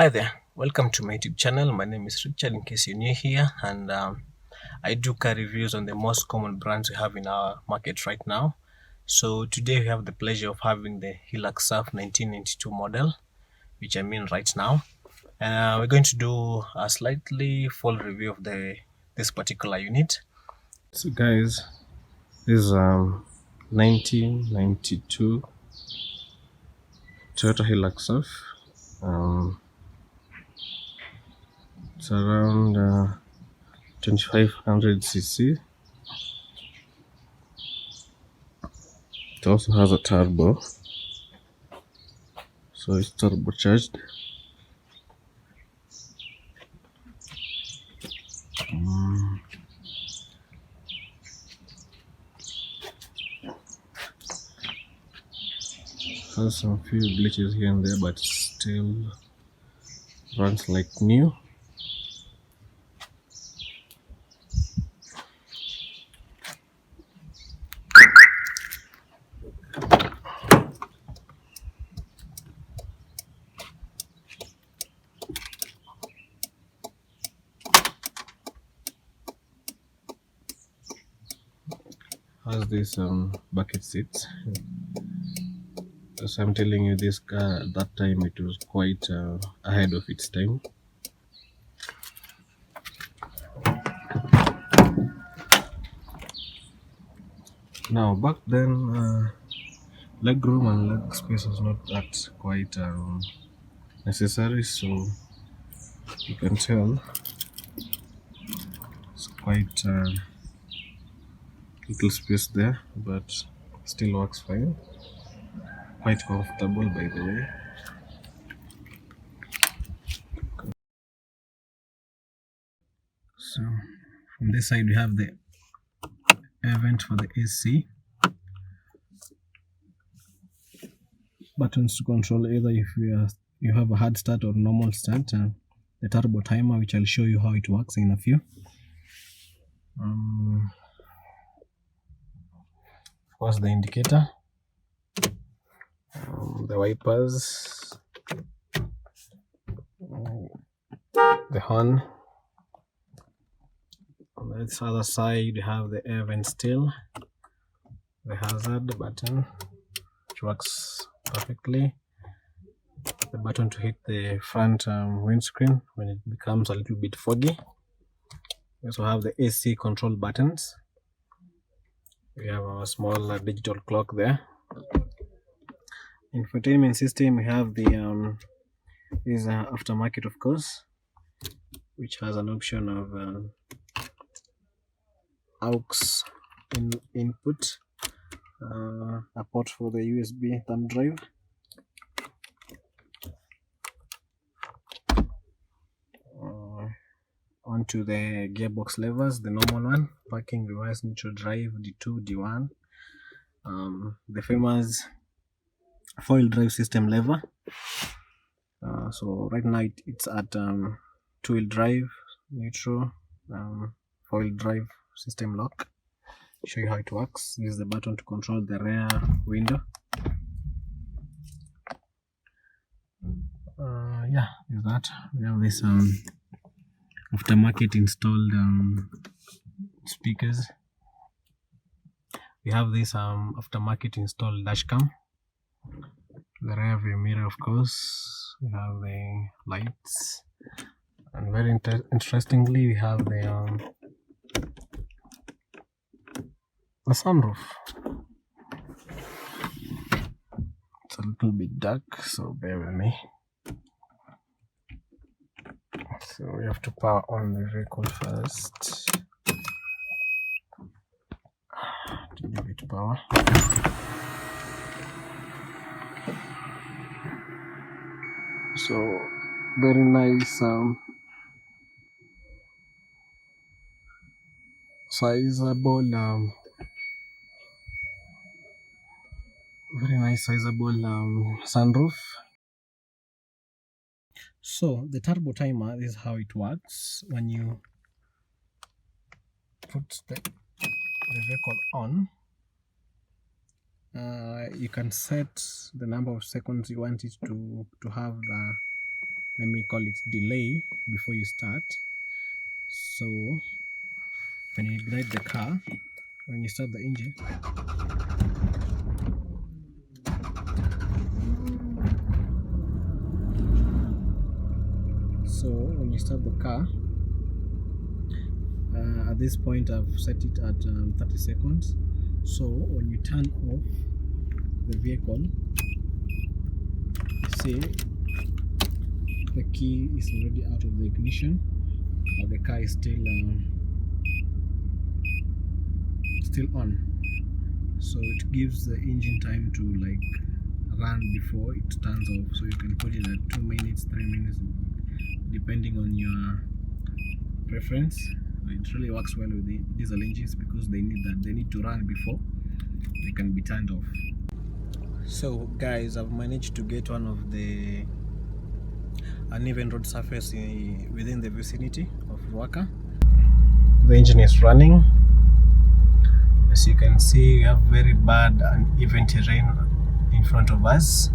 Hi there, welcome to my YouTube channel. My name is Richard in case you're new here, and I do car reviews on the most common brands we have in our market right now. So today we have the pleasure of having the Hilux Surf 1992 model, which I mean right now. We're going to do a slightly full review of this particular unit. So guys, this is 1992 Toyota Hilux Surf. It's around 2500cc. It also has a turbo, so it's turbocharged. Has some few glitches here and there, but still runs like new. Has this bucket seats. As I'm telling you, this car at that time it was quite ahead of its time. Now back then, leg room and leg space was not that quite necessary, so you can tell it's quite little space there, but still works fine. Quite comfortable, by the way. So from this side we have the air vent for the AC, buttons to control either if you have a hard start or normal start, the turbo timer, which I'll show you how it works in a few. Of course, the indicator, the wipers, the horn. On this other side you have the air vent still, the hazard button, which works perfectly, the button to hit the front windscreen when it becomes a little bit foggy. We also have the AC control buttons. We have a small digital clock there. Infotainment system, we have the is aftermarket, of course, which has an option of aux input, a port for the USB thumb drive, onto the gearbox levers, the normal one, parking, reverse, neutral drive, D2, D1, the famous foil drive system lever. So right now it's at two-wheel drive, neutral, foil drive system lock. Show you how it works. This is the button to control the rear window. Yeah, is that we have this aftermarket installed speakers. We have this aftermarket installed dashcam, the rear view mirror, of course. We have the lights, and very interestingly we have the sunroof. It's a little bit dark, so bear with me. So we have to power on the vehicle first to give it power. So very nice sizable sunroof. So the turbo timer, this is how it works. When you put the vehicle on, you can set the number of seconds you want it to have let me call it delay before you start. So when you ignite the car, when you start the engine, so when you start the car, at this point I've set it at 30 seconds. So when you turn off the vehicle, see the key is already out of the ignition, but the car is still on. So it gives the engine time to like run before it turns off. So you can put it at 2 minutes, 3 minutes, depending on your preference. It really works well with the diesel engines because they need to run before they can be turned off. So guys, I've managed to get one of the uneven road surface within the vicinity of Ruaka. The engine is running. As you can see, we have very bad uneven terrain in front of us.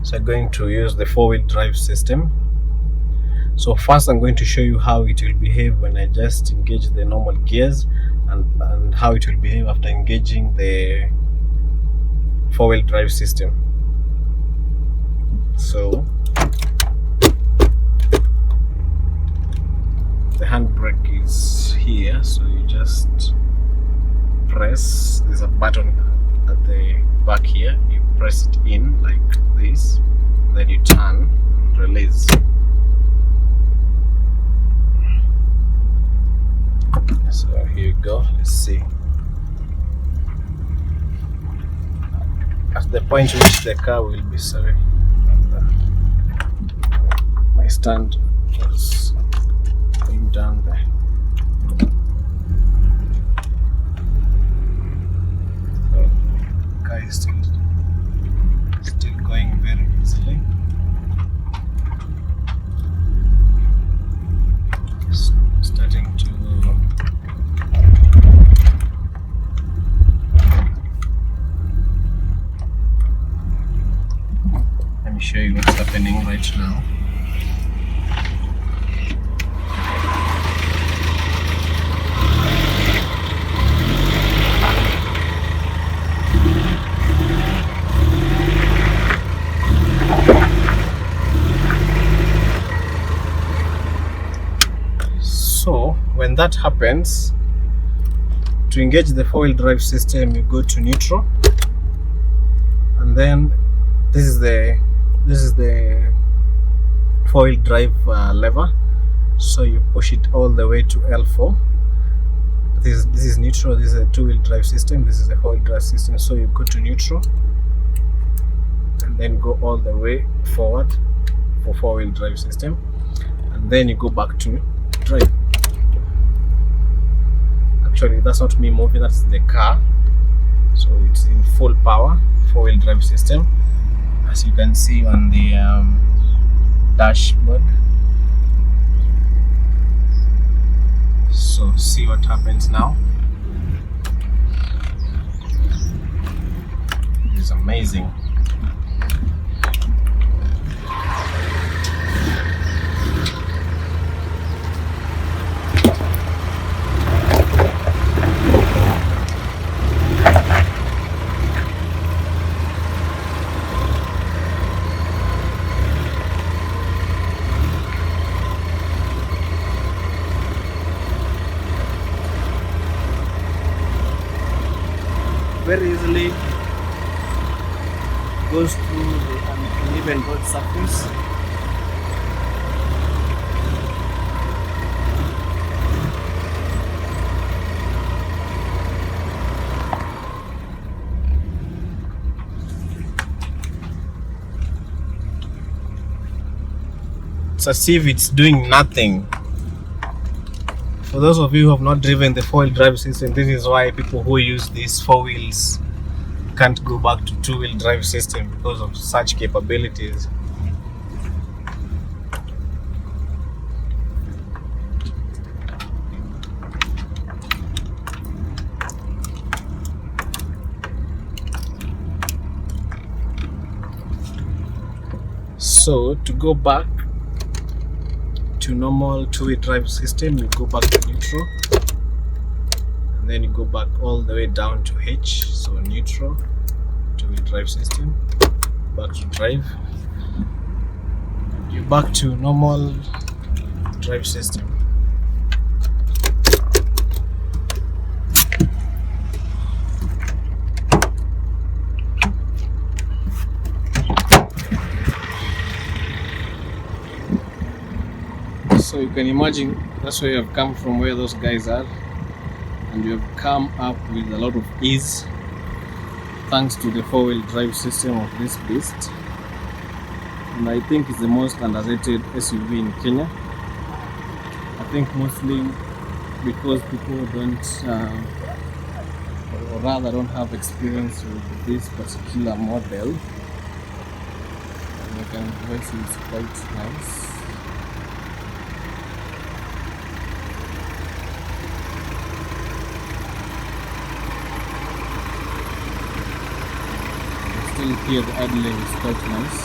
So I'm going to use the 4-wheel drive system. So first I'm going to show you how it will behave when I just engage the normal gears, and how it will behave after engaging the 4-wheel drive system. So the handbrake is here, so you just press, there's a button at the back here, you press it in like this, then you turn and release. So here you go, let's see. At the point which the car will be, sorry, my stand was going down there. So the car is still going very easily. Starting to let me show you what's happening right now. So when that happens, to engage the 4-wheel drive system, you go to neutral, and then this is the 4-wheel drive lever. So you push it all the way to L4. This is neutral. This is a 2-wheel drive system. This is a 4-wheel drive system. So you go to neutral and then go all the way forward for 4-wheel drive system, and then you go back to drive. Actually, that's not me moving, that's the car. So it's in full power 4-wheel drive system, as you can see on the dashboard. So see what happens now. It is amazing. Very easily goes through the uneven road surface. It's as if it's doing nothing. For those of you who have not driven the 4-wheel drive system, this is why people who use these 4 wheels can't go back to 2-wheel drive system, because of such capabilities. So to go back to normal two-way drive system, you go back to neutral, and then you go back all the way down to H. So neutral, two-way drive system, back to drive. You're back to normal drive system. So you can imagine that's where you have come from, where those guys are, and you have come up with a lot of ease thanks to the four-wheel drive system of this beast. And I think it's the most underrated SUV in Kenya. I think mostly because people don't, or rather don't have experience with this particular model. And you can see it's quite nice. Still here the idling is quite nice.